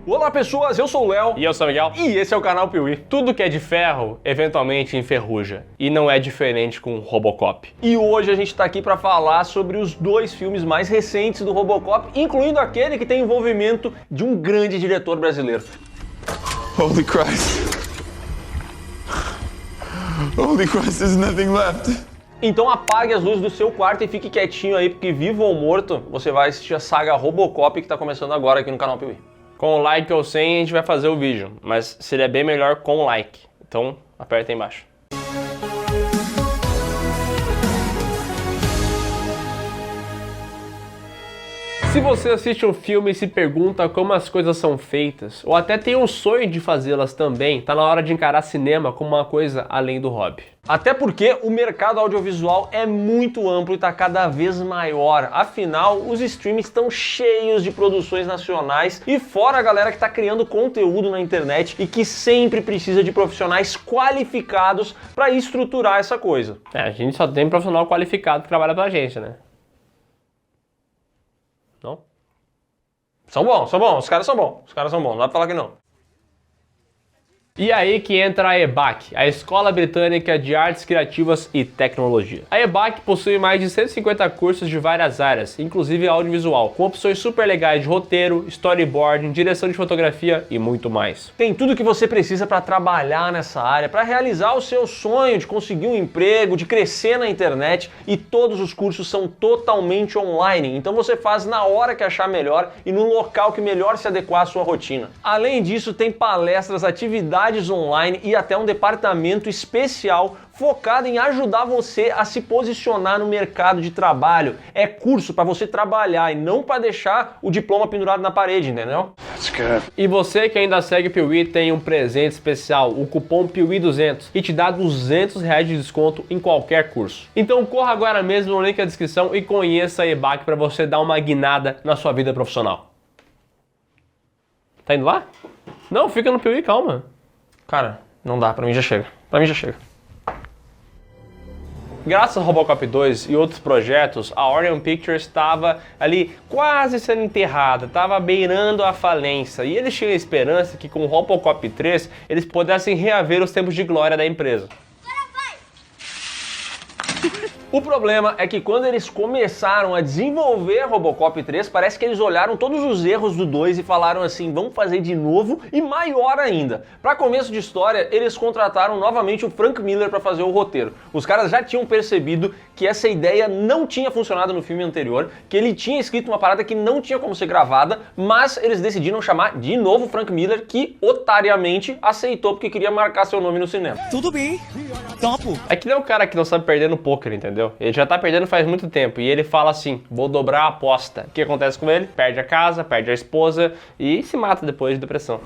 Olá pessoas, eu sou o Léo. E eu sou o Miguel. E esse é o canal Piuí. Tudo que é de ferro, eventualmente enferruja. E não é diferente com Robocop. E hoje a gente tá aqui para falar sobre os dois filmes mais recentes do Robocop, incluindo aquele que tem envolvimento de um grande diretor brasileiro. Holy Christ. Holy Christ, there's nothing left. Então apague as luzes do seu quarto e fique quietinho aí, porque vivo ou morto, você vai assistir a saga Robocop que tá começando agora aqui no canal Piuí. Com like ou sem, a gente vai fazer o vídeo, mas seria bem melhor com like. Então, aperta aí embaixo. Se você assiste um filme e se pergunta como as coisas são feitas, ou até tem um sonho de fazê-las também, tá na hora de encarar cinema como uma coisa além do hobby. Até porque o mercado audiovisual é muito amplo e está cada vez maior. Afinal, os streamings estão cheios de produções nacionais e fora a galera que está criando conteúdo na internet e que sempre precisa de profissionais qualificados para estruturar essa coisa. A gente só tem profissional qualificado que trabalha pra gente, né? Não? São bons, os caras são bons, não dá pra falar que não. E aí que entra a EBAC, a Escola Britânica de Artes Criativas e Tecnologia. A EBAC possui mais de 150 cursos de várias áreas, inclusive audiovisual, com opções super legais de roteiro, storyboarding, direção de fotografia e muito mais. Tem tudo que você precisa para trabalhar nessa área, para realizar o seu sonho de conseguir um emprego, de crescer na internet, e todos os cursos são totalmente online, então você faz na hora que achar melhor e no local que melhor se adequar à sua rotina. Além disso, tem palestras, atividades online e até um departamento especial focado em ajudar você a se posicionar no mercado de trabalho. É curso para você trabalhar e não para deixar o diploma pendurado na parede, entendeu? E você que ainda segue o Piuí tem um presente especial, o cupom Piuí200, que te dá R$200 de desconto em qualquer curso. Então corra agora mesmo no link da descrição e conheça a EBAC para você dar uma guinada na sua vida profissional. Tá indo lá? Não, fica no Piuí, calma. Cara, não dá, pra mim já chega. Graças ao Robocop 2 e outros projetos, a Orion Pictures estava ali quase sendo enterrada, estava beirando a falência, e eles tinham a esperança que com o Robocop 3 eles pudessem reaver os tempos de glória da empresa. O problema é que quando eles começaram a desenvolver Robocop 3, parece que eles olharam todos os erros do 2 e falaram assim, vamos fazer de novo e maior ainda. Para começo de história, eles contrataram novamente o Frank Miller para fazer o roteiro. Os caras já tinham percebido que essa ideia não tinha funcionado no filme anterior, que ele tinha escrito uma parada que não tinha como ser gravada, mas eles decidiram chamar de novo o Frank Miller, que otariamente aceitou porque queria marcar seu nome no cinema. Tudo bem, topo. É que nem o cara que não sabe perder no poker, entendeu? Ele já tá perdendo faz muito tempo e ele fala assim, vou dobrar a aposta. O que acontece com ele? Perde a casa, perde a esposa e se mata depois de depressão.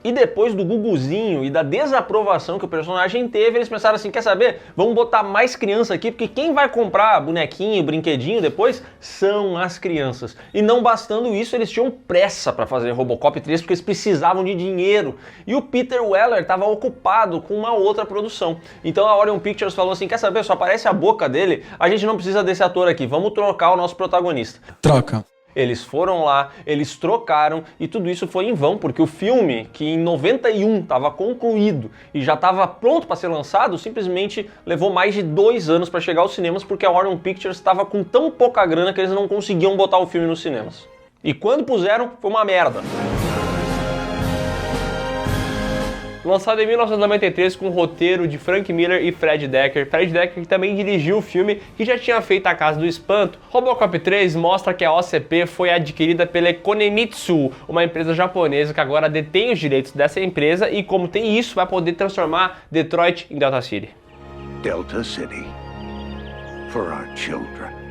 E depois do guguzinho e da desaprovação que o personagem teve, eles pensaram assim, quer saber? Vamos botar mais criança aqui, porque quem vai comprar bonequinho, brinquedinho depois são as crianças. E não bastando isso, eles tinham pressa para fazer Robocop 3, porque eles precisavam de dinheiro. E o Peter Weller estava ocupado com uma outra produção. Então a Orion Pictures falou assim, quer saber? Só aparece a boca dele, a gente não precisa desse ator aqui, vamos trocar o nosso protagonista. Troca. Eles foram lá, eles trocaram e tudo isso foi em vão, porque o filme, que em 91 estava concluído e já estava pronto para ser lançado, simplesmente levou mais de 2 anos para chegar aos cinemas, porque a Orion Pictures estava com tão pouca grana que eles não conseguiam botar o filme nos cinemas. E quando puseram, foi uma merda. Lançado em 1993 com o roteiro de Frank Miller e Fred Dekker. Fred Dekker que também dirigiu o filme que já tinha feito A Casa do Espanto. Robocop 3 mostra que a OCP foi adquirida pela Konemitsu, uma empresa japonesa que agora detém os direitos dessa empresa e, como tem isso, vai poder transformar Detroit em Delta City. Delta City for our children.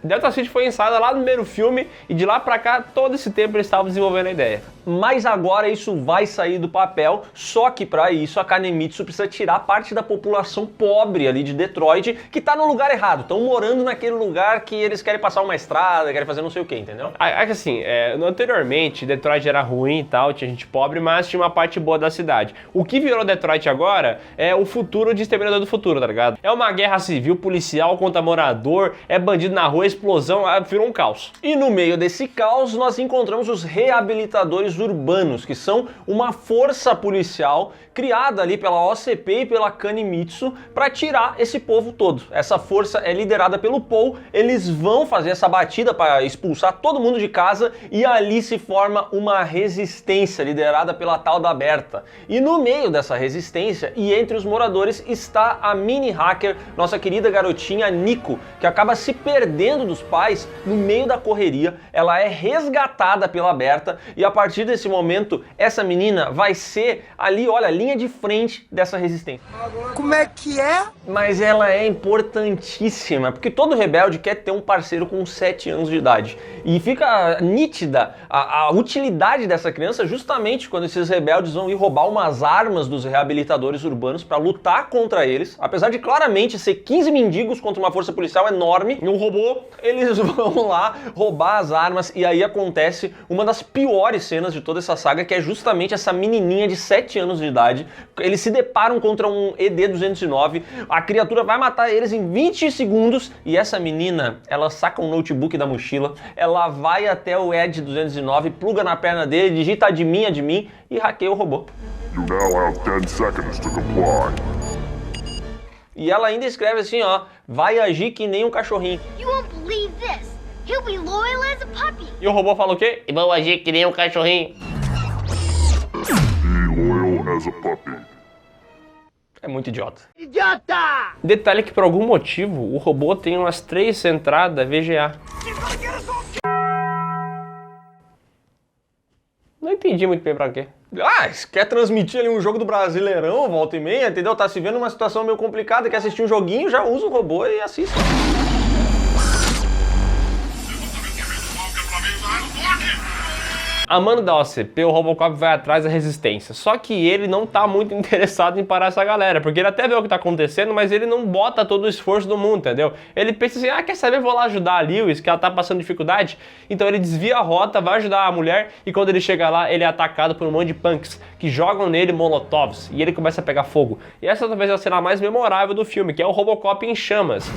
Delta City foi ensaiada lá no primeiro filme e de lá pra cá, todo esse tempo eles estavam desenvolvendo a ideia. Mas agora isso vai sair do papel, só que para isso a Kanemitsu precisa tirar parte da população pobre ali de Detroit, que tá no lugar errado, estão morando naquele lugar que eles querem passar uma estrada, querem fazer não sei o que, entendeu? Assim, anteriormente Detroit era ruim e tal, tinha gente pobre, mas tinha uma parte boa da cidade. O que virou Detroit agora é o futuro de Exterminador do Futuro, tá ligado? É uma guerra civil policial contra morador, é bandido na rua, explosão, virou um caos. E no meio desse caos, nós encontramos os reabilitadores urbanos, que são uma força policial criada ali pela OCP e pela Kanemitsu para tirar esse povo todo. Essa força é liderada pelo Paul, eles vão fazer essa batida para expulsar todo mundo de casa e ali se forma uma resistência liderada pela tal da Berta. E no meio dessa resistência e entre os moradores está a mini hacker, nossa querida garotinha Nico, que acaba se perdendo dos pais no meio da correria. Ela é resgatada pela Berta e a partir desse momento essa menina vai ser ali, olha, linha de frente dessa resistência. Como é que é? Mas ela é importantíssima, porque todo rebelde quer ter um parceiro com 7 anos de idade. E fica nítida a utilidade dessa criança justamente quando esses rebeldes vão ir roubar umas armas dos reabilitadores urbanos para lutar contra eles. Apesar de claramente ser 15 mendigos contra uma força policial enorme, um robô, eles vão lá roubar as armas e aí acontece uma das piores cenas de toda essa saga, que é justamente essa menininha de 7 anos de idade. Eles se deparam contra um ED-209, a criatura vai matar eles em 20 segundos e essa menina, ela saca um notebook da mochila, ela vai até o ED-209, pluga na perna dele, digita admin e hackeia o robô. You now have 10 seconds to comply. E ela ainda escreve assim, ó, vai agir que nem um cachorrinho. You won't believe this. He'll be loyal as a puppy. E o robô fala o quê? E vão agir que nem um cachorrinho. Be loyal as a puppy. É muito idiota. Idiota! Detalhe que por algum motivo o robô tem umas 3 entradas VGA. Não entendi muito bem pra quê. Ah, quer transmitir ali um jogo do Brasileirão, volta e meia, entendeu? Tá se vendo uma situação meio complicada, quer assistir um joguinho, já usa o robô e assiste. Amando da OCP, o Robocop vai atrás da resistência. Só que ele não tá muito interessado em parar essa galera, porque ele até vê o que tá acontecendo, mas ele não bota todo o esforço do mundo, entendeu? Ele pensa assim, quer saber, vou lá ajudar a Lewis, que ela tá passando dificuldade. Então ele desvia a rota, vai ajudar a mulher, e quando ele chega lá, ele é atacado por um monte de punks, que jogam nele molotovs, e ele começa a pegar fogo. E essa talvez é a cena mais memorável do filme, que é o Robocop em chamas.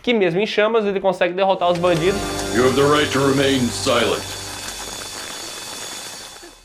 Que mesmo em chamas, ele consegue derrotar os bandidos. You have the right to remain silent.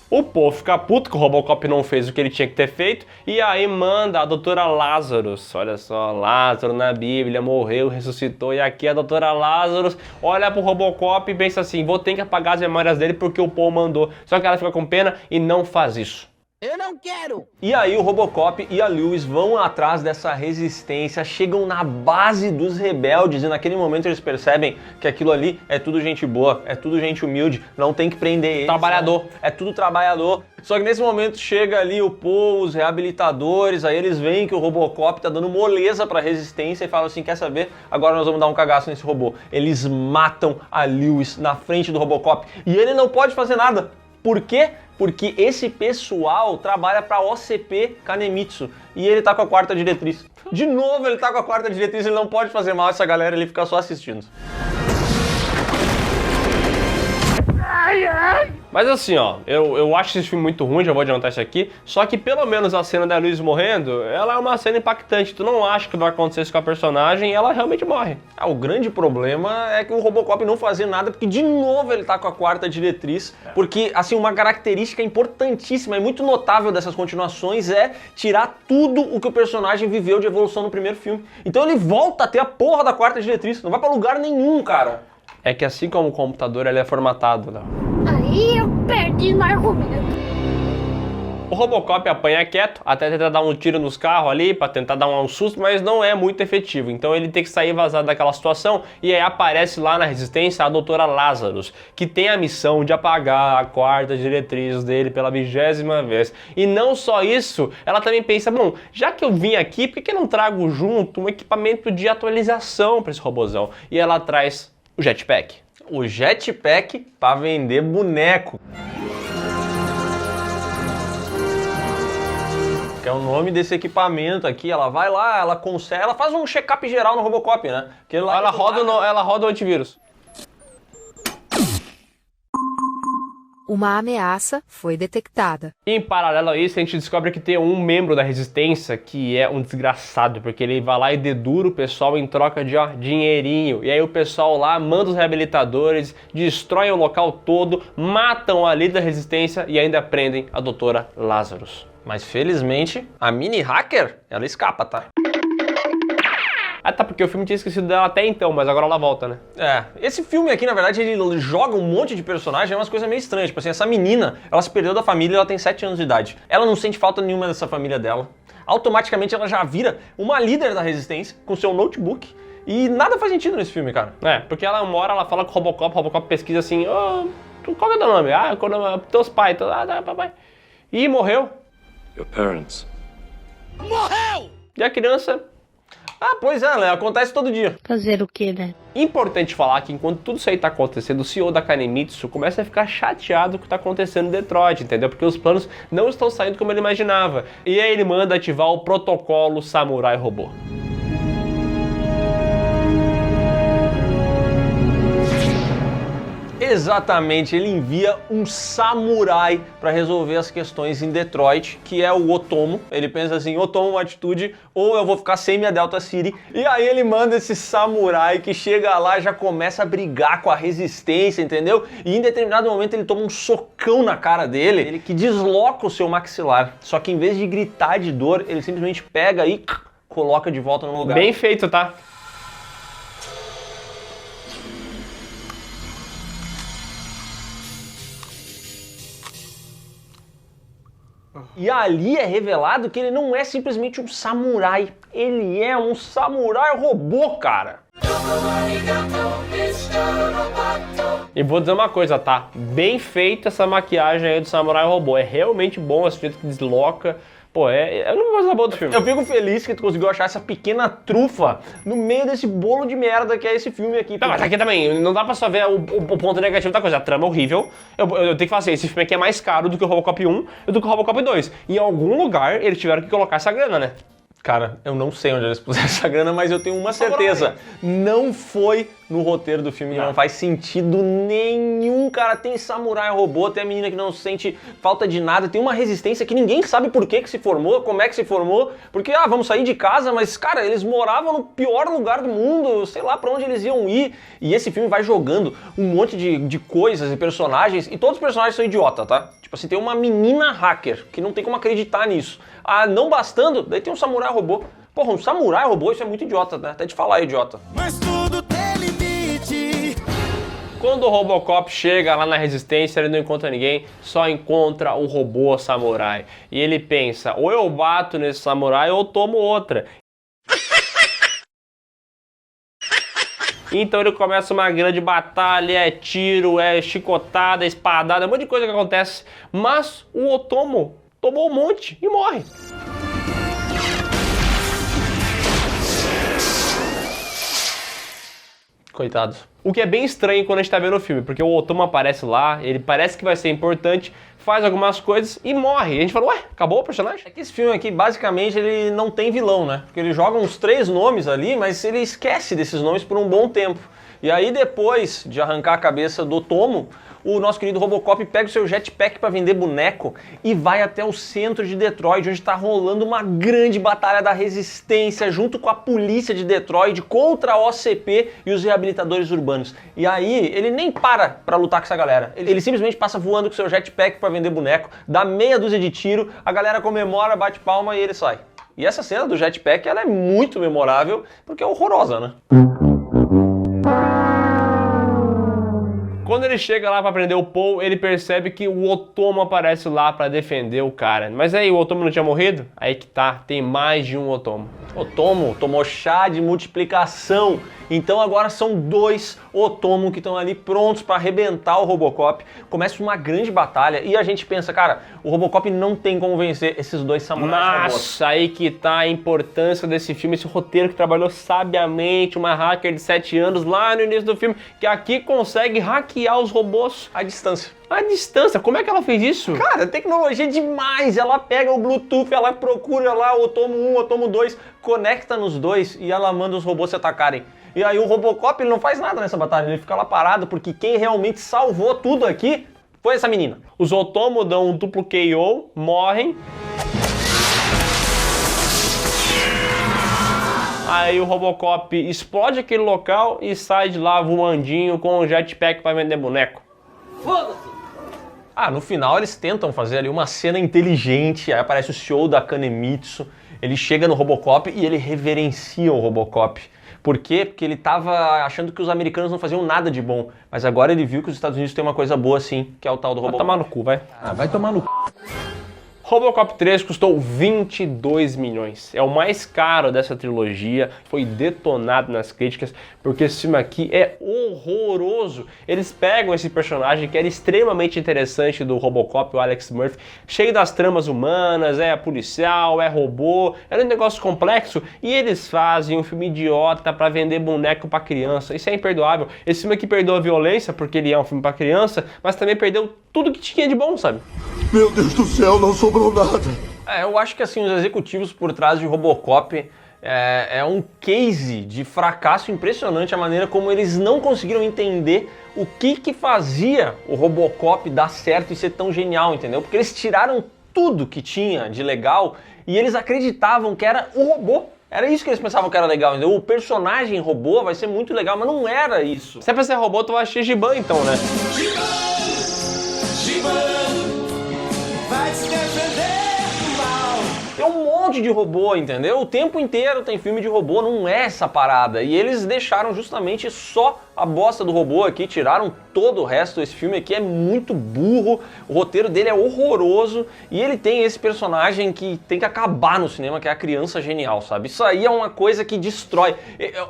O povo fica puto que o Robocop não fez o que ele tinha que ter feito e aí manda a doutora Lazarus. Olha só, Lázaro na Bíblia morreu, ressuscitou e aqui a doutora Lazarus olha pro Robocop e pensa assim, vou ter que apagar as memórias dele porque o Paul mandou. Só que ela fica com pena e não faz isso. Eu não quero! E aí o Robocop e a Lewis vão atrás dessa resistência, chegam na base dos rebeldes e naquele momento eles percebem que aquilo ali é tudo gente boa, é tudo gente humilde, não tem que prender eles. Trabalhador. É tudo trabalhador. Só que nesse momento chega ali o Paul, os reabilitadores, aí eles veem que o Robocop tá dando moleza pra resistência e falam assim, quer saber? Agora nós vamos dar um cagaço nesse robô. Eles matam a Lewis na frente do Robocop e ele não pode fazer nada. Por quê? Porque esse pessoal trabalha para a OCP Kanemitsu e ele tá com a 4ª diretriz. De novo ele tá com a 4ª diretriz, ele não pode fazer mal a essa galera, ele fica só assistindo. Mas assim, ó, eu acho esse filme muito ruim, já vou adiantar isso aqui, só que pelo menos a cena da Lewis morrendo, ela é uma cena impactante, tu não acha que vai acontecer isso com a personagem e ela realmente morre. O grande problema é que o Robocop não fazia nada, porque de novo ele tá com a 4ª diretriz, porque assim, uma característica importantíssima e muito notável dessas continuações é tirar tudo o que o personagem viveu de evolução no primeiro filme. Então ele volta a ter a porra da 4ª diretriz, não vai pra lugar nenhum, cara. É que assim como o computador, ele é formatado, né? Aí eu perdi no argumento. O Robocop apanha quieto, até tentar dar um tiro nos carros ali, pra tentar dar um susto, mas não é muito efetivo. Então ele tem que sair vazado daquela situação e aí aparece lá na resistência a doutora Lazarus, que tem a missão de apagar a 4ª diretriz dele pela 20ª vez. E não só isso, ela também pensa, bom, já que eu vim aqui, por que não trago junto um equipamento de atualização pra esse robozão? E ela traz o jetpack. O jetpack para vender boneco. Que é o nome desse equipamento aqui. Ela vai lá, ela consegue, ela faz um check-up geral no Robocop, né? Que Ela roda o antivírus. Uma ameaça foi detectada. Em paralelo a isso, a gente descobre que tem um membro da Resistência que é um desgraçado, porque ele vai lá e dedura o pessoal em troca de dinheirinho. E aí o pessoal lá manda os reabilitadores, destroem o local todo, matam a líder da Resistência e ainda prendem a Doutora Lazarus. Mas felizmente, a mini hacker, ela escapa, tá? Ah tá, porque o filme tinha esquecido dela até então, mas agora ela volta, né? Esse filme aqui, na verdade, ele joga um monte de personagens, é umas coisas meio estranhas. Tipo assim, essa menina, ela se perdeu da família e ela tem 7 anos de idade. Ela não sente falta nenhuma dessa família dela. Automaticamente ela já vira uma líder da Resistência, com seu notebook. E nada faz sentido nesse filme, cara. Porque ela ela fala com o Robocop pesquisa assim, qual que é teu nome? Teus pais, papai. E morreu. Your parents. E a criança... Pois é, né? Acontece todo dia. Fazer o quê, né? Importante falar que enquanto tudo isso aí tá acontecendo, o CEO da Kanemitsu começa a ficar chateado com o que tá acontecendo em Detroit, entendeu? Porque os planos não estão saindo como ele imaginava. E aí ele manda ativar o protocolo Samurai Robô. Exatamente, ele envia um samurai para resolver as questões em Detroit, que é o Otomo. Ele pensa assim, ou toma uma atitude, ou eu vou ficar sem minha Delta City. E aí ele manda esse samurai que chega lá e já começa a brigar com a resistência, entendeu? E em determinado momento ele toma um socão na cara dele, ele que desloca o seu maxilar. Só que em vez de gritar de dor, ele simplesmente pega e coloca de volta no lugar. Bem feito, tá? E ali é revelado que ele não é simplesmente um samurai, ele é um samurai robô, cara. E vou dizer uma coisa, tá? Bem feita essa maquiagem aí do samurai robô, é realmente bom esse jeito que desloca. Pô, é a única coisa boa do filme. Eu fico feliz que tu conseguiu achar essa pequena trufa no meio desse bolo de merda que é esse filme aqui. Não, mas aqui também, não dá pra só ver o ponto negativo da coisa. A trama é horrível. Eu tenho que falar assim, esse filme aqui é mais caro do que o Robocop 1 e do que o Robocop 2. Em algum lugar, eles tiveram que colocar essa grana, né? Cara, eu não sei onde eles puseram essa grana, mas eu tenho uma certeza. Não foi no roteiro do filme, não faz sentido nenhum, cara. Tem samurai robô, tem a menina que não sente falta de nada, tem uma resistência que ninguém sabe por que se formou, como é que se formou, porque, vamos sair de casa, mas, cara, eles moravam no pior lugar do mundo, sei lá pra onde eles iam ir. E esse filme vai jogando um monte de coisas e personagens, e todos os personagens são idiota, tá? Tipo assim, tem uma menina hacker, que não tem como acreditar nisso. Não bastando, daí tem um samurai robô. Porra, um samurai robô, isso é muito idiota, né? Até de falar idiota. Mas tudo tem limite. Quando o Robocop chega lá na Resistência, ele não encontra ninguém, só encontra o robô samurai. E ele pensa, ou eu bato nesse samurai ou eu tomo outra. Então ele começa uma grande batalha, é tiro, é chicotada, é espadada, um monte de coisa que acontece. Mas o Otomo tomou um monte e morre. Coitados. O que é bem estranho quando a gente tá vendo o filme, porque o Otomo aparece lá, ele parece que vai ser importante, faz algumas coisas e morre. E a gente fala, ué, acabou o personagem? É que esse filme aqui, basicamente, ele não tem vilão, né? Porque ele joga uns 3 nomes ali, mas ele esquece desses nomes por um bom tempo. E aí, depois de arrancar a cabeça do Otomo, o nosso querido Robocop pega o seu jetpack para vender boneco e vai até o centro de Detroit, onde está rolando uma grande batalha da resistência junto com a polícia de Detroit contra a OCP e os reabilitadores urbanos. E aí, ele nem para lutar com essa galera. Ele simplesmente passa voando com seu jetpack para vender boneco, dá meia dúzia de tiro, a galera comemora, bate palma e ele sai. E essa cena do jetpack, ela é muito memorável, porque é horrorosa, né? Quando ele chega lá pra prender o Paul, ele percebe que o Otomo aparece lá pra defender o cara. Mas aí, o Otomo não tinha morrido? Aí que tá, tem mais de um Otomo. Otomo tomou chá de multiplicação, então agora são 2 Otomo que estão ali prontos para arrebentar o Robocop. Começa uma grande batalha e a gente pensa, cara, o Robocop não tem como vencer esses 2 samurais robôs. Mas aí que tá a importância desse filme, esse roteiro que trabalhou sabiamente, uma hacker de 7 anos lá no início do filme, que aqui consegue hackear os robôs à distância. À distância? Como é que ela fez isso? Cara, tecnologia demais! Ela pega o Bluetooth, ela procura lá o Otomo 1, o Otomo 2, conecta nos 2 e ela manda os robôs se atacarem. E aí o Robocop ele não faz nada nessa batalha, ele fica lá parado, porque quem realmente salvou tudo aqui Foi essa menina. Os Otomo dão um duplo KO, morrem. Aí o Robocop explode aquele local e sai de lá voandinho com um jetpack pra vender boneco. Ah, no final eles tentam fazer ali uma cena inteligente, aí aparece o CEO da Kanemitsu, ele chega no Robocop e ele reverencia o Robocop. Por quê? Porque ele tava achando que os americanos não faziam nada de bom, mas agora ele viu que os Estados Unidos têm uma coisa boa sim, que é o tal do Robocop. Vai tomar no cu, vai. Ah, vai tomar no c... Robocop 3 custou 22 milhões. É o mais caro dessa trilogia, foi detonado nas críticas, porque esse filme aqui é horroroso. Eles pegam esse personagem que era extremamente interessante do Robocop, o Alex Murphy, cheio das tramas humanas, é policial, é robô, era um negócio complexo, e eles fazem um filme idiota pra vender boneco pra criança. Isso é imperdoável. Esse filme aqui perdeu a violência, porque ele é um filme pra criança, mas também perdeu tudo que tinha de bom, sabe? Meu Deus do céu, não sobrou nada. Eu acho que assim, os executivos por trás de Robocop é um case de fracasso impressionante a maneira como eles não conseguiram entender o que fazia o Robocop dar certo e ser tão genial, entendeu? Porque eles tiraram tudo que tinha de legal e eles acreditavam que era o robô. Era isso que eles pensavam que era legal, entendeu? O personagem robô vai ser muito legal, mas não era isso. Se é pra ser robô, tu vai assistir Giban então, né? Vai se defender do mal. Tem um monte de robô, entendeu? O tempo inteiro tem filme de robô, não é essa parada. E eles deixaram justamente só a bosta do robô aqui, tiraram todo o resto. Esse filme aqui é muito burro, o roteiro dele é horroroso e ele tem esse personagem que tem que acabar no cinema, que é a criança genial, sabe? Isso aí é uma coisa que destrói.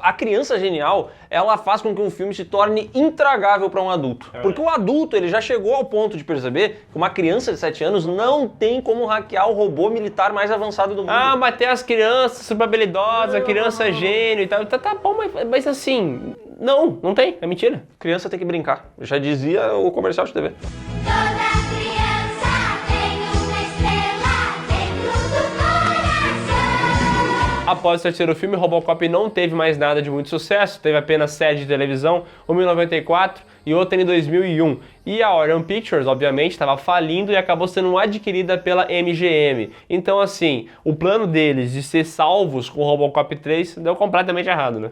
A criança genial, ela faz com que um filme se torne intragável para um adulto. Porque o adulto, ele já chegou ao ponto de perceber que uma criança de 7 anos não tem como hackear o robô militar mais avançado do mundo. Ah, mas tem as crianças super habilidosas, a criança gênio e tal. Tá bom, mas assim... Não tem, é mentira. Criança tem que brincar, já dizia o comercial de TV. Toda criança tem uma estrela dentro do coração. Após o terceiro filme, Robocop não teve mais nada de muito sucesso, teve apenas série de televisão, uma em 94 e outra em 2001. E a Orion Pictures, obviamente, estava falindo e acabou sendo adquirida pela MGM. Então, assim, o plano deles de ser salvos com o Robocop 3 deu completamente errado, né?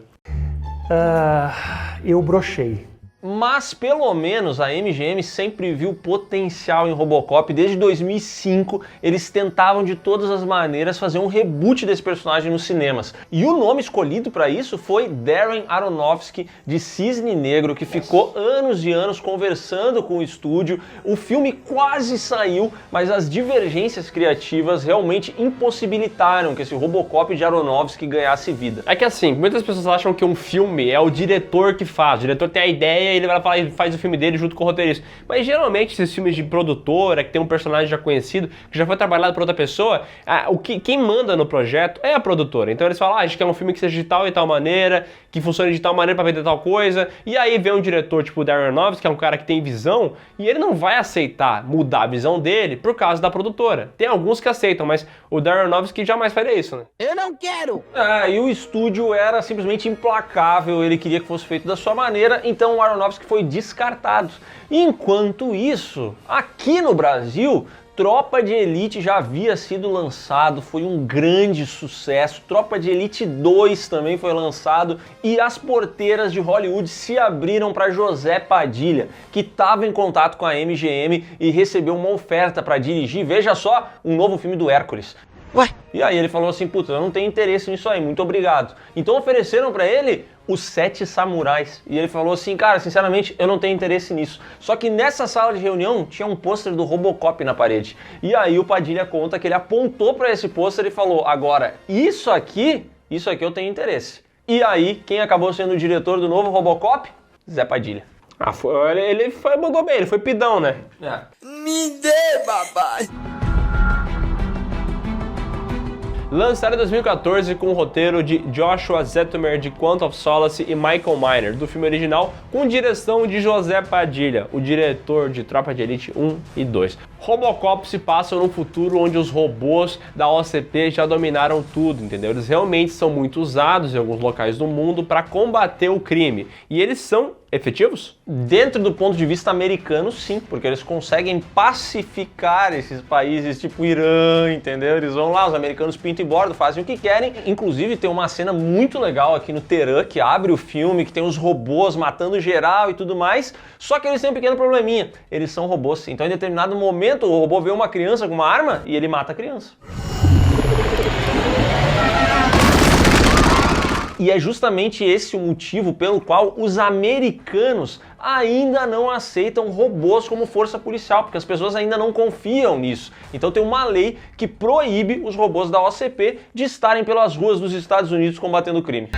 Eu brochei. Mas pelo menos a MGM sempre viu potencial em Robocop. Desde 2005 eles tentavam de todas as maneiras fazer um reboot desse personagem nos cinemas. E o nome escolhido para isso foi Darren Aronofsky, de Cisne Negro, que ficou anos e anos conversando com o estúdio. O filme quase saiu, mas as divergências criativas realmente impossibilitaram que esse Robocop de Aronofsky ganhasse vida. É que assim, muitas pessoas acham que um filme é o diretor que faz. O diretor tem a ideia, ele vai lá e faz o filme dele junto com o roteirista. Mas geralmente esses filmes de produtora, que tem um personagem já conhecido, que já foi trabalhado por outra pessoa, quem manda no projeto é a produtora. Então eles falam, a gente quer um filme que seja de tal e tal maneira, que funcione de tal maneira pra vender tal coisa. E aí vem um diretor tipo o Darren Aronofsky, que é um cara que tem visão, e ele não vai aceitar mudar a visão dele por causa da produtora. Tem alguns que aceitam, mas o Darren Aronofsky jamais faria isso, né? Eu não quero. E o estúdio era simplesmente implacável, ele queria que fosse feito da sua maneira, então o Aronofsky foi descartado. Enquanto isso, aqui no Brasil, Tropa de Elite já havia sido lançado, foi um grande sucesso. Tropa de Elite 2 também foi lançado e as porteiras de Hollywood se abriram para José Padilha, que estava em contato com a MGM e recebeu uma oferta para dirigir, veja só, um novo filme do Hércules. Ué? E aí ele falou assim, puta, eu não tenho interesse nisso aí, muito obrigado. Então ofereceram para ele Os Sete Samurais. E ele falou assim, cara, sinceramente, eu não tenho interesse nisso. Só que nessa sala de reunião tinha um pôster do Robocop na parede. E aí o Padilha conta que ele apontou para esse pôster e falou, agora, isso aqui eu tenho interesse. E aí, quem acabou sendo o diretor do novo Robocop? Zé Padilha. Ele mandou bem, ele foi pidão, né? Me dê, babai. Lançado em 2014 com o roteiro de Joshua Zettemer de Quantum of Solace e Michael Miner, do filme original, com direção de José Padilha, o diretor de Tropa de Elite 1 e 2. Robocop se passa num futuro onde os robôs da OCP já dominaram tudo, entendeu? Eles realmente são muito usados em alguns locais do mundo para combater o crime. E eles são efetivos? Dentro do ponto de vista americano, sim, porque eles conseguem pacificar esses países tipo Irã, entendeu? Eles vão lá, os americanos pintam e bordam, fazem o que querem. Inclusive tem uma cena muito legal aqui no Teherã, que abre o filme, que tem os robôs matando geral e tudo mais, só que eles têm um pequeno probleminha, eles são robôs, então em determinado momento o robô vê uma criança com uma arma e ele mata a criança. E é justamente esse o motivo pelo qual os americanos ainda não aceitam robôs como força policial, porque as pessoas ainda não confiam nisso. Então tem uma lei que proíbe os robôs da OCP de estarem pelas ruas dos Estados Unidos combatendo o crime.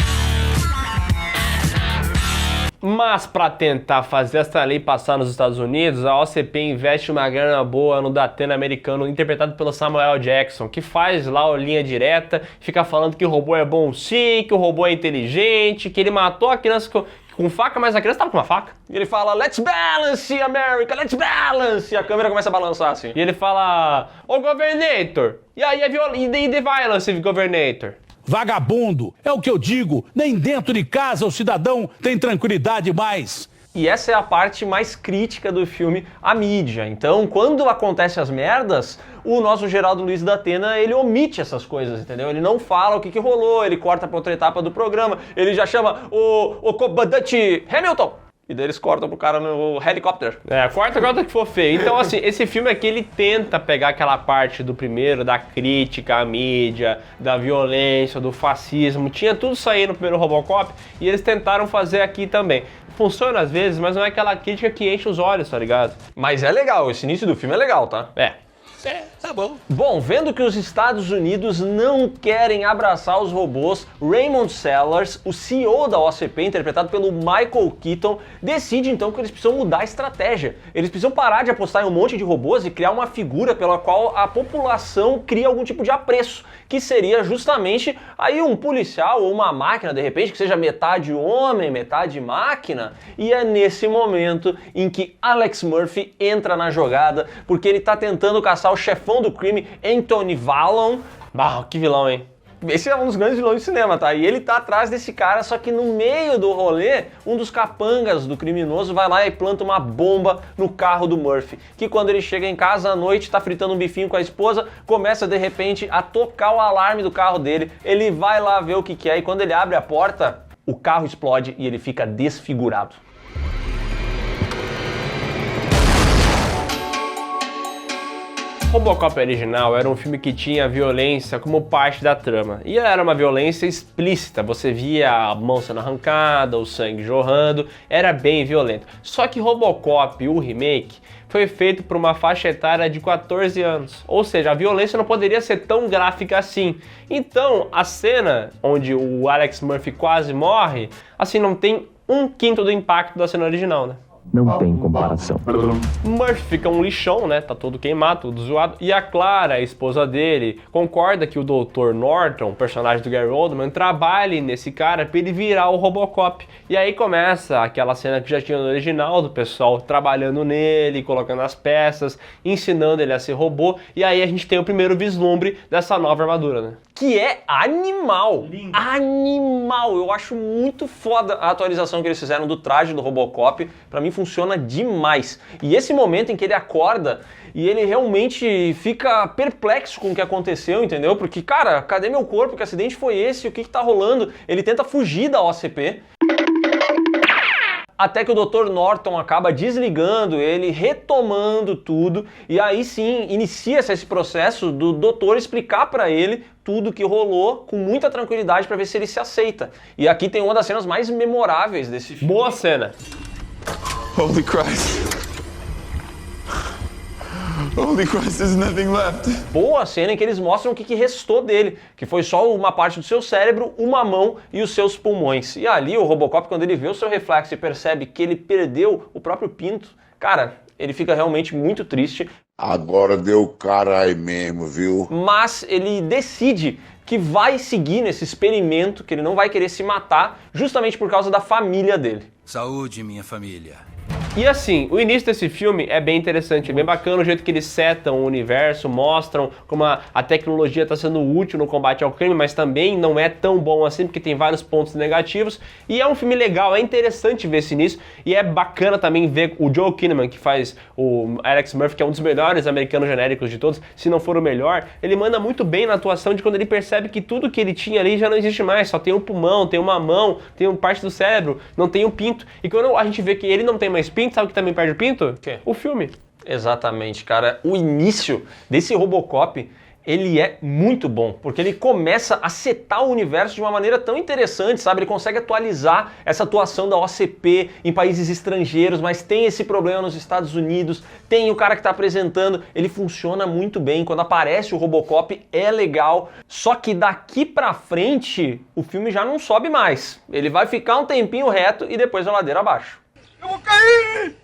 Mas para tentar fazer essa lei passar nos Estados Unidos, a OCP investe uma grana boa no Datena americano, interpretado pelo Samuel Jackson, que faz lá a linha direta, fica falando que o robô é bom sim, que o robô é inteligente, que ele matou a criança com faca, mas a criança tava com uma faca. E ele fala, let's balance, America, let's balance! E a câmera começa a balançar assim. E ele fala, ô Governator, e aí a the violence, Governator? Vagabundo, é o que eu digo, nem dentro de casa o cidadão tem tranquilidade mais. E essa é a parte mais crítica do filme, a mídia. Então, quando acontecem as merdas, o nosso Geraldo Luiz Datena, ele omite essas coisas, entendeu? Ele não fala o que rolou, ele corta pra outra etapa do programa, ele já chama o comandante Hamilton. E daí eles cortam pro cara no helicóptero. Corta que for feio. Então, assim, esse filme aqui, ele tenta pegar aquela parte do primeiro, da crítica à mídia, da violência, do fascismo. Tinha tudo isso aí no primeiro Robocop e eles tentaram fazer aqui também. Funciona às vezes, mas não é aquela crítica que enche os olhos, tá ligado? Mas é legal, esse início do filme é legal, tá? Tá bom. Bom, vendo que os Estados Unidos não querem abraçar os robôs, Raymond Sellers, o CEO da OCP, interpretado pelo Michael Keaton, decide então que eles precisam mudar a estratégia. Eles precisam parar de apostar em um monte de robôs e criar uma figura pela qual a população cria algum tipo de apreço, que seria justamente aí um policial ou uma máquina, de repente, que seja metade homem, metade máquina. E é nesse momento em que Alex Murphy entra na jogada, porque ele tá tentando caçar o chefão do crime, Anthony Vallon. Que vilão, hein? Esse é um dos grandes vilões do cinema, tá? E ele tá atrás desse cara, só que no meio do rolê, um dos capangas do criminoso vai lá e planta uma bomba no carro do Murphy, que quando ele chega em casa à noite, tá fritando um bifinho com a esposa, começa de repente a tocar o alarme do carro dele, ele vai lá ver o que é, e quando ele abre a porta, o carro explode e ele fica desfigurado. Robocop original era um filme que tinha violência como parte da trama. E era uma violência explícita, você via a mão sendo arrancada, o sangue jorrando, era bem violento. Só que Robocop, o remake, foi feito por uma faixa etária de 14 anos. Ou seja, a violência não poderia ser tão gráfica assim. Então, a cena onde o Alex Murphy quase morre, assim, não tem 1/5 do impacto da cena original, né? Não tem comparação. Murphy fica um lixão, né? Tá todo queimado, todo zoado. E a Clara, a esposa dele, concorda que o Dr. Norton, personagem do Gary Oldman, trabalhe nesse cara pra ele virar o Robocop. E aí começa aquela cena que já tinha no original, do pessoal trabalhando nele, colocando as peças, ensinando ele a ser robô. E aí a gente tem o primeiro vislumbre dessa nova armadura, né? Que é animal. Lindo. Animal. Eu acho muito foda a atualização que eles fizeram do traje do Robocop. Pra mim funciona demais. E esse momento em que ele acorda e ele realmente fica perplexo com o que aconteceu, entendeu? Porque, cara, cadê meu corpo? Que acidente foi esse? O que tá rolando? Ele tenta fugir da OCP. Até que o Dr. Norton acaba desligando ele, retomando tudo, e aí sim inicia-se esse processo do doutor explicar pra ele tudo que rolou com muita tranquilidade pra ver se ele se aceita. E aqui tem uma das cenas mais memoráveis desse filme. Boa cena! Holy Christ. Holy Christ, there's nothing left. Boa cena em que eles mostram o que restou dele, que foi só uma parte do seu cérebro, uma mão e os seus pulmões. E ali o Robocop, quando ele vê o seu reflexo e percebe que ele perdeu o próprio pinto, cara, ele fica realmente muito triste. Agora deu caralho mesmo, viu? Mas ele decide que vai seguir nesse experimento, que ele não vai querer se matar, justamente por causa da família dele. Saúde, minha família. E assim, o início desse filme é bem interessante, é bem bacana o jeito que eles setam o universo, mostram como a tecnologia está sendo útil no combate ao crime, mas também não é tão bom assim, porque tem vários pontos negativos. E é um filme legal, é interessante ver esse início, e é bacana também ver o Joel Kinnaman, que faz o Alex Murphy, que é um dos melhores americanos genéricos de todos, se não for o melhor. Ele manda muito bem na atuação de quando ele percebe que tudo que ele tinha ali já não existe mais, só tem um pulmão, tem uma mão, tem uma parte do cérebro, não tem um pinto. E quando a gente vê que ele não tem mais pinto, sabe o que também perde o pinto? O quê? O filme. Exatamente, cara. O início desse Robocop, ele é muito bom, porque ele começa a setar o universo de uma maneira tão interessante, sabe? Ele consegue atualizar essa atuação da OCP em países estrangeiros, mas tem esse problema nos Estados Unidos, tem o cara que está apresentando, ele funciona muito bem. Quando aparece o Robocop, é legal, só que daqui pra frente, o filme já não sobe mais. Ele vai ficar um tempinho reto e depois a ladeira abaixo. Eu vou cair!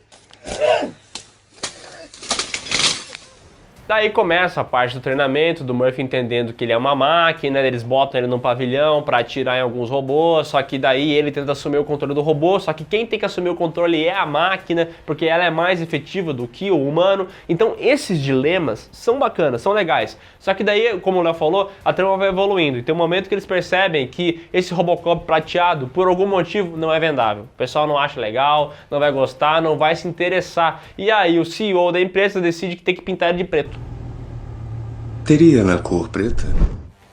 Daí começa a parte do treinamento, do Murphy entendendo que ele é uma máquina, eles botam ele num pavilhão pra atirar em alguns robôs, só que daí ele tenta assumir o controle do robô, só que quem tem que assumir o controle é a máquina, porque ela é mais efetiva do que o humano. Então esses dilemas são bacanas, são legais. Só que daí, como o Léo falou, a trama vai evoluindo, e tem um momento que eles percebem que esse Robocop prateado, por algum motivo, não é vendável. O pessoal não acha legal, não vai gostar, não vai se interessar. E aí o CEO da empresa decide que tem que pintar ele de preto. Teria na cor preta?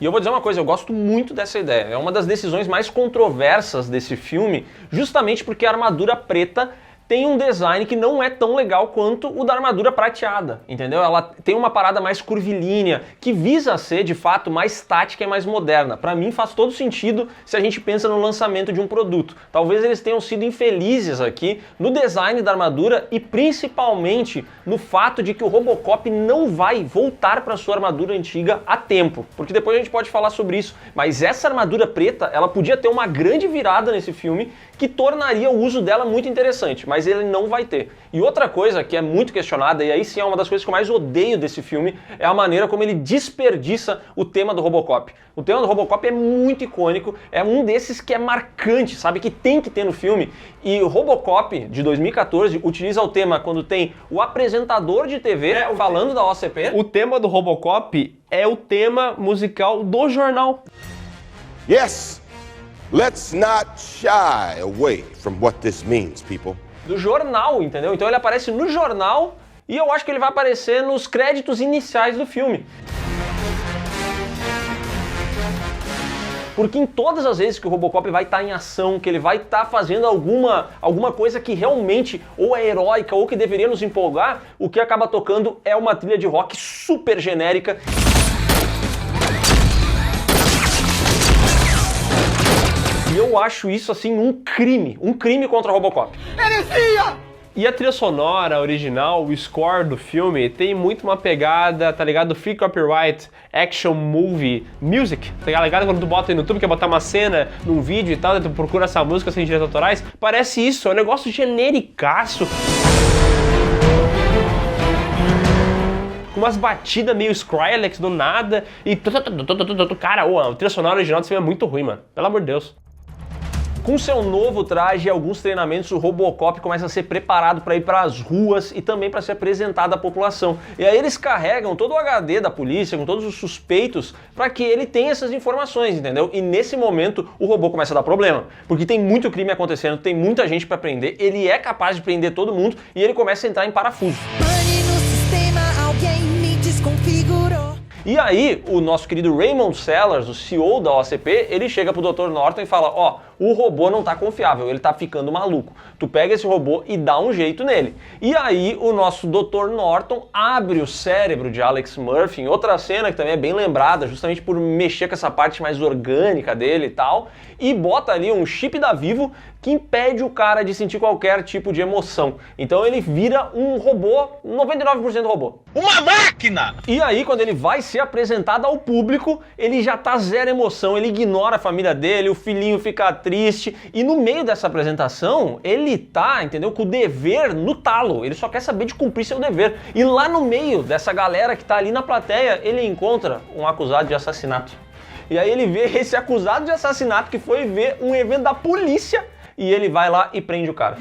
E eu vou dizer uma coisa, eu gosto muito dessa ideia. É uma das decisões mais controversas desse filme, justamente porque a armadura preta tem um design que não é tão legal quanto o da armadura prateada, entendeu? Ela tem uma parada mais curvilínea, que visa ser, de fato, mais tática e mais moderna. Pra mim faz todo sentido se a gente pensa no lançamento de um produto. Talvez eles tenham sido infelizes aqui no design da armadura e principalmente no fato de que o Robocop não vai voltar para sua armadura antiga a tempo, porque depois a gente pode falar sobre isso, mas essa armadura preta, ela podia ter uma grande virada nesse filme que tornaria o uso dela muito interessante, mas ele não vai ter. E outra coisa que é muito questionada, e aí sim é uma das coisas que eu mais odeio desse filme, é a maneira como ele desperdiça o tema do Robocop. O tema do Robocop é muito icônico, é um desses que é marcante, sabe, que tem que ter no filme. E o Robocop, de 2014, utiliza o tema quando tem o apresentador de TV falando da OCP. O tema do Robocop é o tema musical do jornal. Yes! Let's not shy away from what this means, people. Do jornal, entendeu? Então ele aparece no jornal e eu acho que ele vai aparecer nos créditos iniciais do filme. Porque em todas as vezes que o Robocop vai estar em ação, que ele vai estar fazendo alguma coisa que realmente ou é heróica ou que deveria nos empolgar, o que acaba tocando é uma trilha de rock super genérica. E eu acho isso, assim, um crime contra o Robocop. Heresia! E a trilha sonora original, o score do filme, tem muito uma pegada, tá ligado? Free Copyright Action Movie Music, tá ligado? Quando tu bota aí no YouTube, quer botar uma cena num vídeo e tal, tu procura essa música sem direitos autorais, parece isso, é um negócio genericaço. Com umas batidas meio Skrillex do nada e... Cara, a trilha sonora original desse filme é muito ruim, mano. Pelo amor de Deus. Com seu novo traje e alguns treinamentos, o Robocop começa a ser preparado para ir para as ruas e também para ser apresentado à população. E aí eles carregam todo o HD da polícia, com todos os suspeitos, para que ele tenha essas informações, entendeu? E nesse momento o robô começa a dar problema, porque tem muito crime acontecendo, tem muita gente para prender, ele é capaz de prender todo mundo e ele começa a entrar em parafuso. Pane no sistema, alguém me desconfigurou. E aí, o nosso querido Raymond Sellers, o CEO da OCP, ele chega pro Dr. Norton e fala, ó, o robô não tá confiável, ele tá ficando maluco. Tu pega esse robô e dá um jeito nele. E aí, o nosso Dr. Norton abre o cérebro de Alex Murphy, em outra cena que também é bem lembrada, justamente por mexer com essa parte mais orgânica dele e tal, e bota ali um chip da Vivo que impede o cara de sentir qualquer tipo de emoção. Então ele vira um robô, 99% robô. Uma máquina! E aí, quando ele vai ser apresentado ao público, ele já tá zero emoção, ele ignora a família dele, o filhinho fica triste, e no meio dessa apresentação, ele tá, entendeu, com o dever no talo, ele só quer saber de cumprir seu dever. E lá no meio dessa galera que tá ali na plateia, ele encontra um acusado de assassinato. E aí ele vê esse acusado de assassinato que foi ver um evento da polícia, e ele vai lá e prende o cara.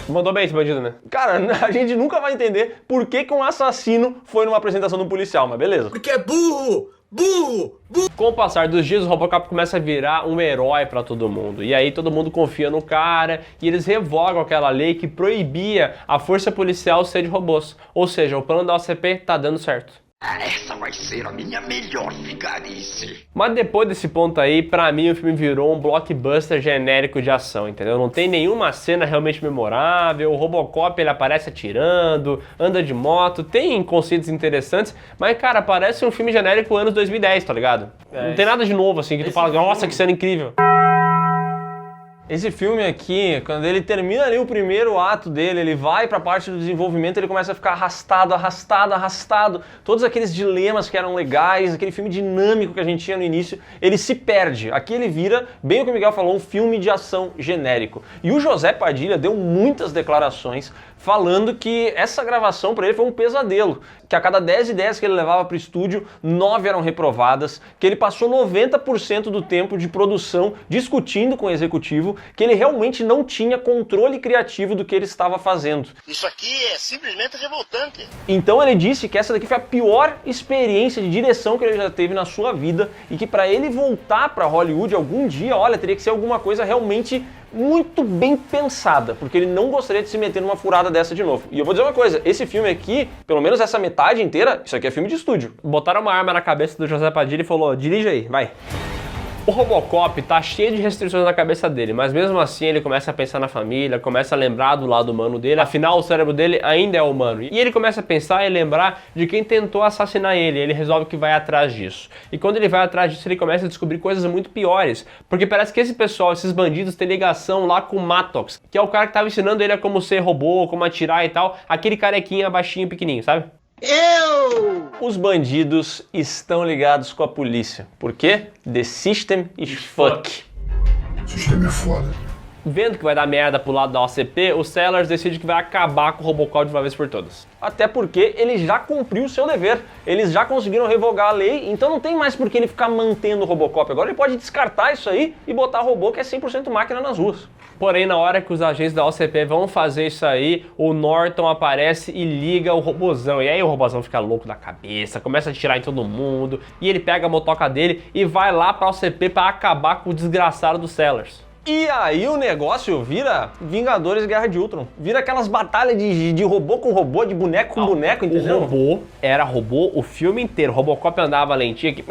Mandou bem esse bandido, né? Cara, a gente nunca vai entender por que um assassino foi numa apresentação de um policial, mas beleza. Porque é burro! Burro! Burro! Com o passar dos dias, o Robocop começa a virar um herói pra todo mundo. E aí todo mundo confia no cara e eles revogam aquela lei que proibia a força policial ser de robôs. Ou seja, o plano da OCP tá dando certo. Essa vai ser a minha melhor vigarice. Mas depois desse ponto aí, pra mim o filme virou um blockbuster genérico de ação, entendeu? Não tem nenhuma cena realmente memorável, o Robocop ele aparece atirando, anda de moto, tem conceitos interessantes, mas cara, parece um filme genérico anos 2010, tá ligado? Não tem nada de novo assim, que tu fala, nossa, que cena incrível. Esse filme aqui, quando ele termina ali o primeiro ato dele, ele vai pra parte do desenvolvimento, ele começa a ficar arrastado. Todos aqueles dilemas que eram legais, aquele filme dinâmico que a gente tinha no início, ele se perde. Aqui ele vira, bem o que o Miguel falou, um filme de ação genérico. E o José Padilha deu muitas declarações falando que essa gravação para ele foi um pesadelo, que a cada 10 ideias que ele levava para o estúdio, 9 eram reprovadas, que ele passou 90% do tempo de produção discutindo com o executivo, que ele realmente não tinha controle criativo do que ele estava fazendo. Isso aqui é simplesmente revoltante. Então ele disse que essa daqui foi a pior experiência de direção que ele já teve na sua vida e que para ele voltar para Hollywood algum dia, olha, teria que ser alguma coisa realmente muito bem pensada, porque ele não gostaria de se meter numa furada dessa de novo. E eu vou dizer uma coisa, esse filme aqui, pelo menos essa metade inteira, isso aqui é filme de estúdio. Botaram uma arma na cabeça do José Padilha e falou, dirige aí, vai. O Robocop tá cheio de restrições na cabeça dele, mas mesmo assim ele começa a pensar na família, começa a lembrar do lado humano dele, afinal o cérebro dele ainda é humano. E ele começa a pensar e lembrar de quem tentou assassinar ele resolve que vai atrás disso. E quando ele vai atrás disso, ele começa a descobrir coisas muito piores, porque parece que esse pessoal, esses bandidos, têm ligação lá com o Mattox, que é o cara que tava ensinando ele a como ser robô, como atirar e tal, aquele carequinha baixinho, pequenininho, sabe? Os bandidos estão ligados com a polícia. Por quê? The system is fuck. O sistema é foda. Vendo que vai dar merda pro lado da OCP, o Sellers decide que vai acabar com o Robocop de uma vez por todas. Até porque ele já cumpriu o seu dever. Eles já conseguiram revogar a lei, então não tem mais por que ele ficar mantendo o Robocop. Agora ele pode descartar isso aí e botar robô que é 100% máquina nas ruas. Porém, na hora que os agentes da OCP vão fazer isso aí, o Norton aparece e liga o robozão. E aí o robozão fica louco da cabeça, começa a atirar em todo mundo, e ele pega a motoca dele e vai lá pra OCP pra acabar com o desgraçado do Sellers. E aí o negócio vira Vingadores Guerra de Ultron. Vira aquelas batalhas de robô com robô, de boneco com boneco, entendeu? O robô era robô o filme inteiro. O Robocop andava lentinho aqui,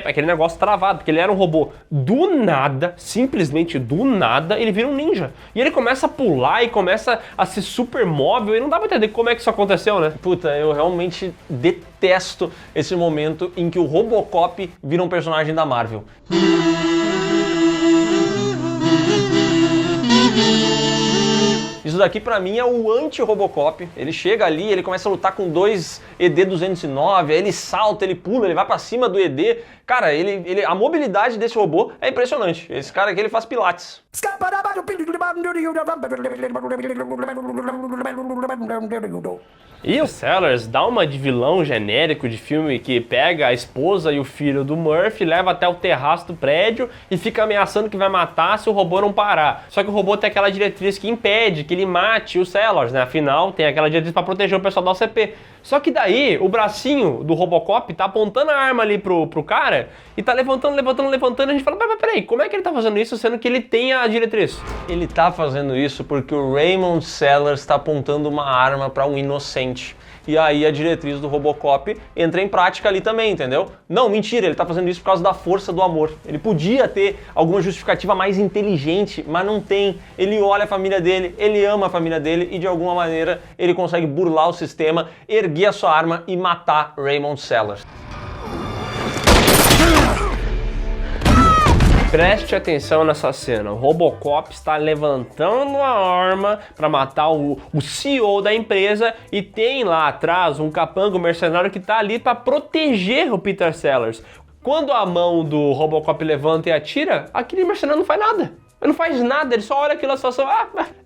aquele negócio travado, porque ele era um robô. Do nada, simplesmente do nada, ele vira um ninja. E ele começa a pular e começa a ser super móvel e não dá pra entender como é que isso aconteceu, né? Puta, eu realmente detesto esse momento em que o Robocop vira um personagem da Marvel. Isso daqui pra mim é o anti-Robocop. Ele chega ali, ele começa a lutar com dois ED-209, aí ele salta, ele pula, ele vai pra cima do ED. Cara, a mobilidade desse robô é impressionante. Esse cara aqui, ele faz pilates. E o Sellers dá uma de vilão genérico de filme que pega a esposa e o filho do Murphy, leva até o terraço do prédio e fica ameaçando que vai matar se o robô não parar. Só que o robô tem aquela diretriz que impede que ele mate o Sellers, né? Afinal, tem aquela diretriz pra proteger o pessoal da OCP. Só que daí, o bracinho do Robocop tá apontando a arma ali pro cara e tá levantando, a gente fala, mas peraí, como é que ele tá fazendo isso sendo que ele tem a diretriz? Ele tá fazendo isso porque o Raymond Sellers tá apontando uma arma pra um inocente. E aí a diretriz do Robocop entra em prática ali também, entendeu? Não, mentira, ele tá fazendo isso por causa da força do amor. Ele podia ter alguma justificativa mais inteligente, mas não tem. Ele olha a família dele, ele ama a família dele e de alguma maneira ele consegue burlar o sistema, erguer a sua arma e matar Raymond Sellers. Preste atenção nessa cena, o Robocop está levantando a arma para matar o CEO da empresa e tem lá atrás um capango mercenário que está ali para proteger o Peter Sellers. Quando a mão do Robocop levanta e atira, aquele mercenário não faz nada. Ele não faz nada, ele só olha aquela situação,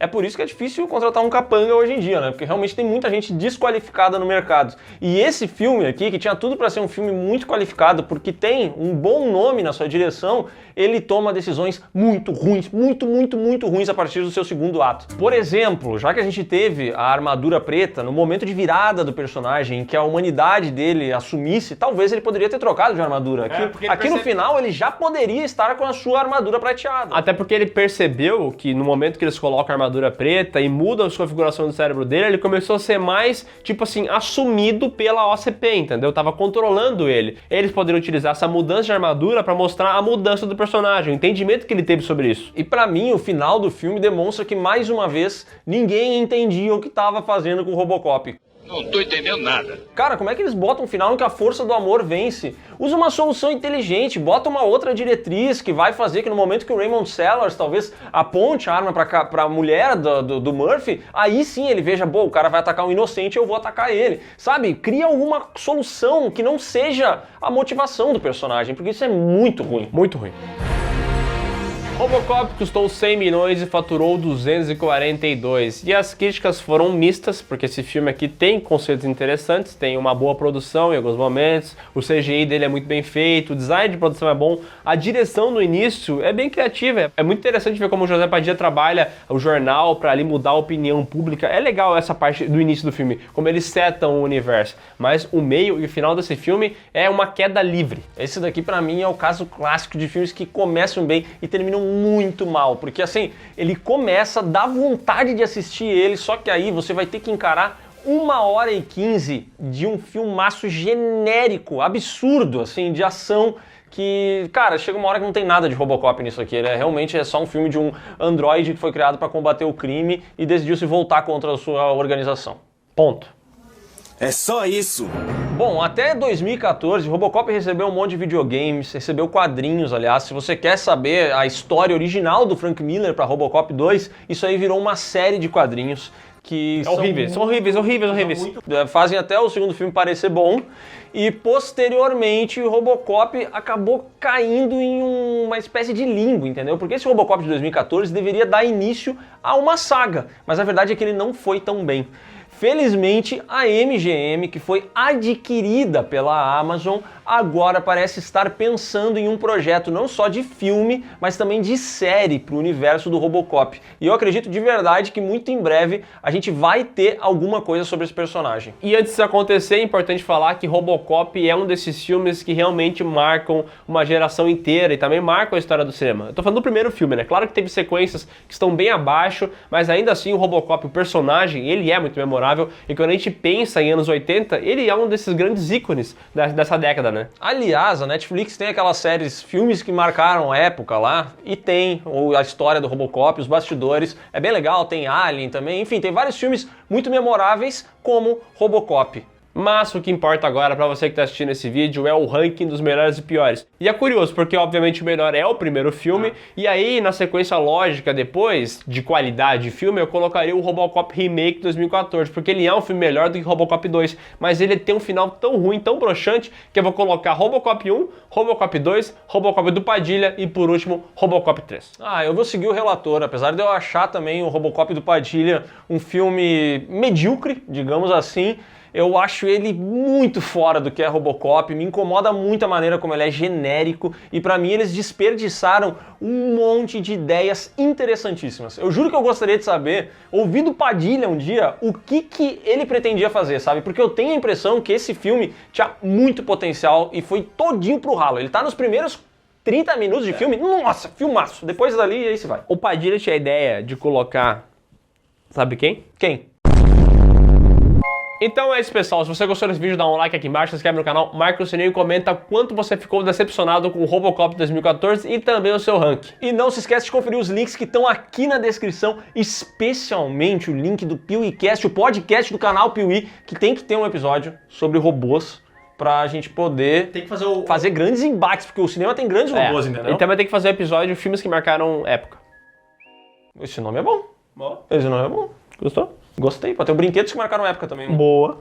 É por isso que é difícil contratar um capanga hoje em dia, né? Porque realmente tem muita gente desqualificada no mercado. E esse filme aqui, que tinha tudo para ser um filme muito qualificado, porque tem um bom nome na sua direção, ele toma decisões muito ruins, muito ruins a partir do seu segundo ato. Por exemplo, já que a gente teve a armadura preta, no momento de virada do personagem, em que a humanidade dele assumisse, talvez ele poderia ter trocado de armadura. Aqui no final ele já poderia estar com a sua armadura prateada. Até porque ele percebeu que no momento que eles colocam a armadura preta e mudam a configuração do cérebro dele, ele começou a ser mais, tipo assim, assumido pela OCP, entendeu? Tava controlando ele. Eles poderiam utilizar essa mudança de armadura para mostrar a mudança do personagem, o entendimento que ele teve sobre isso. E pra mim, o final do filme demonstra que, mais uma vez, ninguém entendia o que tava fazendo com o Robocop. Não tô entendendo nada. Cara, como é que eles botam um final em que a força do amor vence? Usa uma solução inteligente, bota uma outra diretriz que vai fazer que no momento que o Raymond Sellers talvez aponte a arma pra mulher do Murphy, aí sim ele veja, o cara vai atacar um inocente, eu vou atacar ele. Sabe? Cria alguma solução que não seja a motivação do personagem, porque isso é muito ruim. Muito ruim. Robocop custou 100 milhões e faturou 242. E as críticas foram mistas, porque esse filme aqui tem conceitos interessantes, tem uma boa produção em alguns momentos, o CGI dele é muito bem feito, o design de produção é bom, a direção no início é bem criativa. É muito interessante ver como o José Padilha trabalha o jornal para ali mudar a opinião pública. É legal essa parte do início do filme, como eles setam o universo. Mas o meio e o final desse filme é uma queda livre. Esse daqui pra mim é o caso clássico de filmes que começam bem e terminam muito mal, porque assim, ele começa, dá vontade de assistir ele, só que aí você vai ter que encarar 1h15 de um filmaço genérico, absurdo, assim, de ação, que, cara, chega uma hora que não tem nada de Robocop nisso aqui, ele realmente é só um filme de um androide que foi criado para combater o crime e decidiu se voltar contra a sua organização. Ponto. É só isso. Bom, até 2014, Robocop recebeu um monte de videogames, recebeu quadrinhos, aliás. Se você quer saber a história original do Frank Miller para Robocop 2, isso aí virou uma série de quadrinhos que são horríveis. Fazem até o segundo filme parecer bom. E posteriormente o Robocop acabou caindo em uma espécie de limbo, entendeu? Porque esse Robocop de 2014 deveria dar início a uma saga, mas a verdade é que ele não foi tão bem. Felizmente, a MGM, que foi adquirida pela Amazon, agora parece estar pensando em um projeto não só de filme, mas também de série para o universo do Robocop. E eu acredito de verdade que muito em breve a gente vai ter alguma coisa sobre esse personagem. E antes disso acontecer, é importante falar que Robocop é um desses filmes que realmente marcam uma geração inteira e também marcam a história do cinema. Eu tô falando do primeiro filme, né? Claro que teve sequências que estão bem abaixo, mas ainda assim o Robocop, o personagem, ele é muito memorável. E quando a gente pensa em anos 80, ele é um desses grandes ícones dessa década, né? Aliás, a Netflix tem aquelas séries, filmes que marcaram a época lá, e tem a história do Robocop, os bastidores, é bem legal, tem Alien também, enfim, tem vários filmes muito memoráveis como Robocop. Mas o que importa agora para você que está assistindo esse vídeo é o ranking dos melhores e piores. E é curioso, porque obviamente o melhor é o primeiro filme, e aí na sequência lógica depois, de qualidade de filme, eu colocaria o Robocop Remake 2014, porque ele é um filme melhor do que Robocop 2, mas ele tem um final tão ruim, tão broxante, que eu vou colocar Robocop 1, Robocop 2, Robocop do Padilha e por último, Robocop 3. Eu vou seguir o relator, apesar de eu achar também o Robocop do Padilha um filme medíocre, digamos assim. Eu acho ele muito fora do que é Robocop, me incomoda muito a maneira como ele é genérico e pra mim eles desperdiçaram um monte de ideias interessantíssimas. Eu juro que eu gostaria de saber, ouvir do Padilha um dia, o que ele pretendia fazer, sabe? Porque eu tenho a impressão que esse filme tinha muito potencial e foi todinho pro ralo. Ele tá nos primeiros 30 minutos de filme, nossa, filmaço. Depois dali, aí se vai. O Padilha tinha a ideia de colocar, sabe quem? Quem? Então é isso, pessoal. Se você gostou desse vídeo, dá um like aqui embaixo, se inscreve no canal, marca o sininho e comenta quanto você ficou decepcionado com o Robocop 2014 e também o seu ranking. E não se esquece de conferir os links que estão aqui na descrição, especialmente o link do PeeWeeCast, o podcast do canal Piuí, que tem que ter um episódio sobre robôs pra gente poder fazer grandes embates, porque o cinema tem grandes robôs, entendeu? E também tem que fazer um episódio de filmes que marcaram época. Esse nome é bom. Esse nome é bom. Gostou? Gostei. Pode ter brinquedos que marcaram época também. Boa.